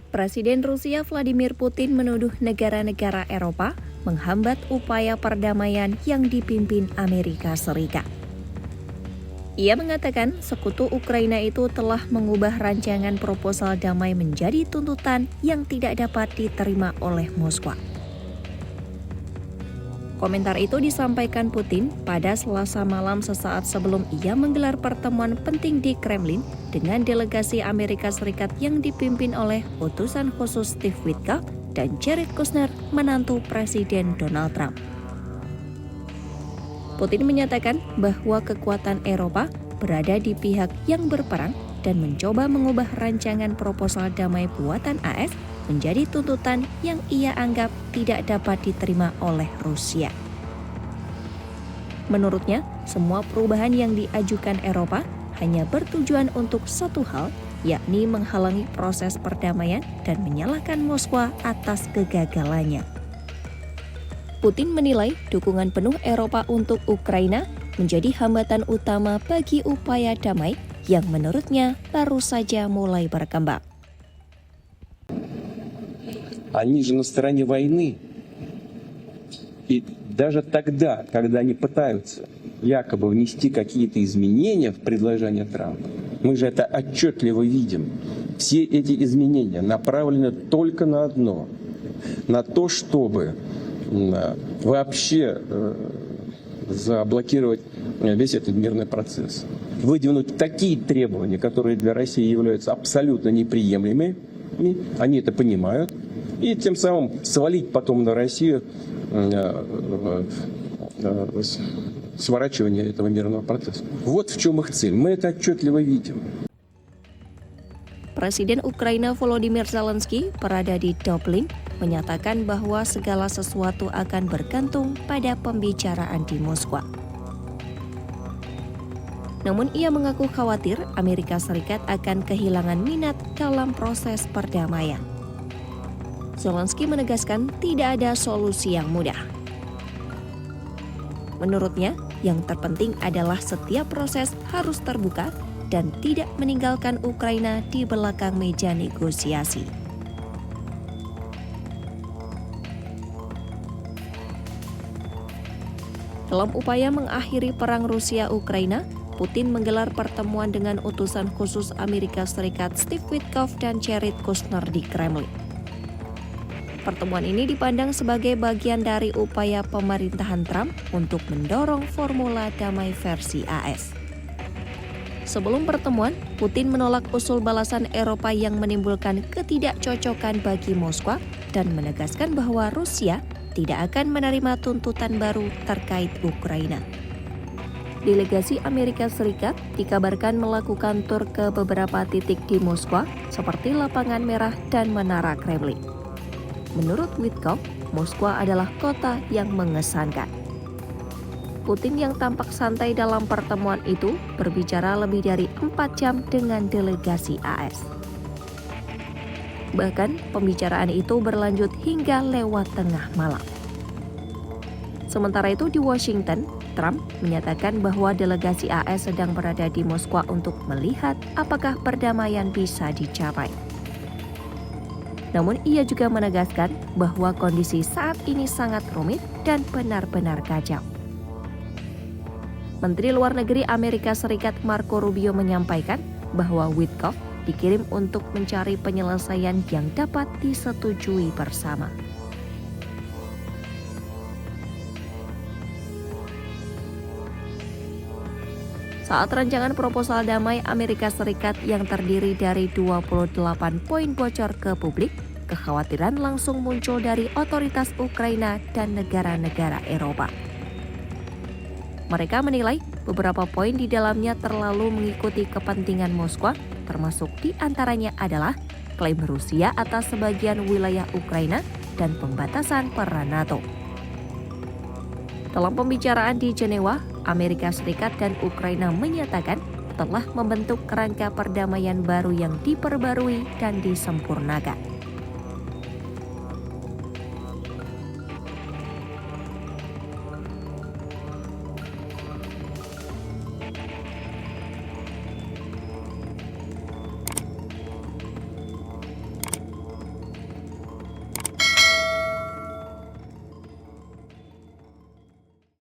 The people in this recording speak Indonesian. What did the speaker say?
Presiden Rusia Vladimir Putin menuduh negara-negara Eropa menghambat upaya perdamaian yang dipimpin Amerika Serikat. Ia mengatakan sekutu Ukraina itu telah mengubah rancangan proposal damai menjadi tuntutan yang tidak dapat diterima oleh Moskwa. Komentar itu disampaikan Putin pada Selasa malam sesaat sebelum ia menggelar pertemuan penting di Kremlin dengan delegasi Amerika Serikat yang dipimpin oleh utusan khusus Steve Witkoff dan Jared Kushner, menantu Presiden Donald Trump. Putin menyatakan bahwa kekuatan Eropa berada di pihak yang berperang dan mencoba mengubah rancangan proposal damai buatan AS menjadi tuntutan yang ia anggap tidak dapat diterima oleh Rusia. Menurutnya, semua perubahan yang diajukan Eropa hanya bertujuan untuk satu hal, yakni menghalangi proses perdamaian dan menyalahkan Moskwa atas kegagalannya. Putin menilai dukungan penuh Eropa untuk Ukraina menjadi hambatan utama bagi upaya damai yang menurutnya baru saja mulai berkembang. Они же на стороне войны. И даже тогда, когда они пытаются якобы внести какие-то изменения в предложение Трампа, мы же это отчетливо видим. Все эти изменения направлены только на одно, на то, чтобы вообще заблокировать весь этот мирный процесс. Выдвинуть такие требования, которые для России являются абсолютно неприемлемыми, они это понимают, и тем самым свалить потом на Россию сворачивание этого мирного процесса. Вот в чем их цель. Мы это отчетливо видим. Presiden Ukraina Volodymyr Zelensky berada di Dublin menyatakan bahwa segala sesuatu akan bergantung pada pembicaraan di Moskwa. Namun ia mengaku khawatir Amerika Serikat akan kehilangan minat dalam proses perdamaian. Zelensky menegaskan tidak ada solusi yang mudah. Menurutnya, yang terpenting adalah setiap proses harus terbuka dan tidak meninggalkan Ukraina di belakang meja negosiasi. Dalam upaya mengakhiri perang Rusia-Ukraina, Putin menggelar pertemuan dengan utusan khusus Amerika Serikat Steve Witkoff dan Jared Kushner di Kremlin. Pertemuan ini dipandang sebagai bagian dari upaya pemerintahan Trump untuk mendorong formula damai versi AS. Sebelum pertemuan, Putin menolak usul balasan Eropa yang menimbulkan ketidakcocokan bagi Moskwa dan menegaskan bahwa Rusia tidak akan menerima tuntutan baru terkait Ukraina. Delegasi Amerika Serikat dikabarkan melakukan tur ke beberapa titik di Moskwa seperti Lapangan Merah dan Menara Kremlin. Menurut Witkoff, Moskwa adalah kota yang mengesankan. Putin yang tampak santai dalam pertemuan itu berbicara lebih dari 4 jam dengan delegasi AS. Bahkan pembicaraan itu berlanjut hingga lewat tengah malam. Sementara itu di Washington, Trump menyatakan bahwa delegasi AS sedang berada di Moskwa untuk melihat apakah perdamaian bisa dicapai. Namun ia juga menegaskan bahwa kondisi saat ini sangat rumit dan benar-benar kacau. Menteri Luar Negeri Amerika Serikat Marco Rubio menyampaikan bahwa Witkoff dikirim untuk mencari penyelesaian yang dapat disetujui bersama. Saat rancangan proposal damai Amerika Serikat yang terdiri dari 28 poin bocor ke publik, kekhawatiran langsung muncul dari otoritas Ukraina dan negara-negara Eropa. Mereka menilai beberapa poin di dalamnya terlalu mengikuti kepentingan Moskwa, termasuk di antaranya adalah klaim Rusia atas sebagian wilayah Ukraina dan pembatasan peran NATO. Dalam pembicaraan di Jenewa, Amerika Serikat dan Ukraina menyatakan telah membentuk kerangka perdamaian baru yang diperbarui dan disempurnakan.